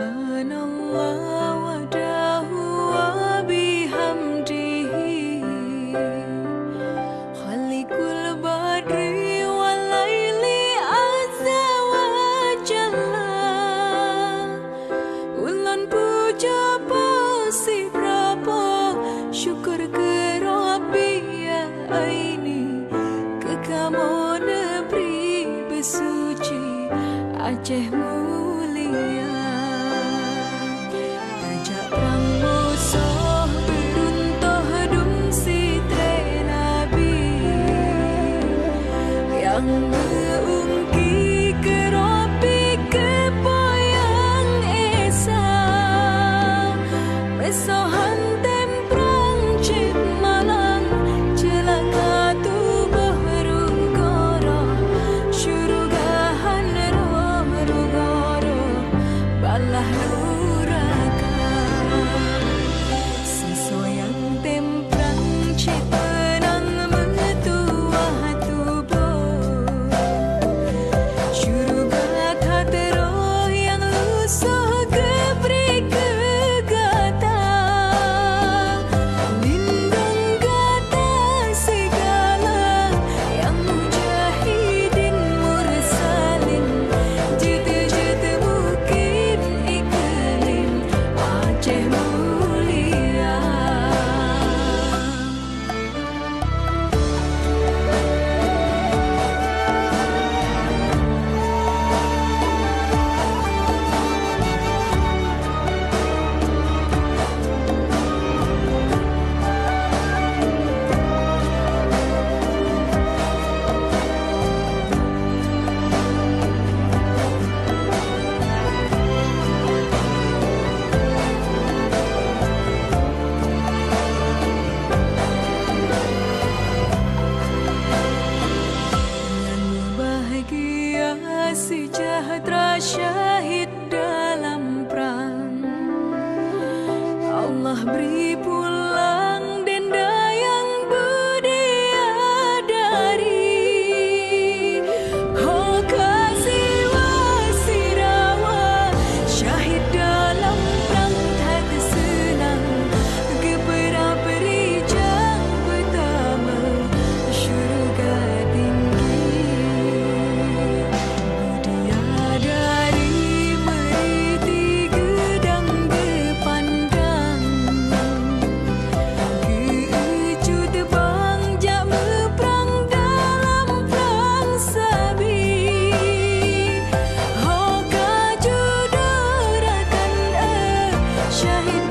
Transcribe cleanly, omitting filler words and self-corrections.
Subhanallah wahdahu wa bihamdihi Khaliqul badri wal laili azza wa jalla Ulun puja pasi berapa syukur ke Rabbi ya aini ke kamu negeri bersuci Aceh mulia Tajak perang musuh beruntuh dumsi tre Nabi Yang mengungki ke Rabbi ke poyang esa Mesohan tem perang cip malang Celaka tubuh rugara Syurugahan roh rugara Balah nuraka Sesoyang temprang cip penang metuah tubuh Syuruga katero yang lusuh keberi kegata Lindung gata segala yang mujahidin mursalin Jeta-jeta mukim iklim Aceh mulia Yang bahagia sejahtera syahid dalam perang Allah beri pulang denda yang bidadari Oh kasih wasirawa syahid dalam perang tak senang Gebera berijang pertama syurga tinggi Bidadari meriti gedang gepandang Keecut bang jak meperang dalam perang sabi Hoka judurakan syahid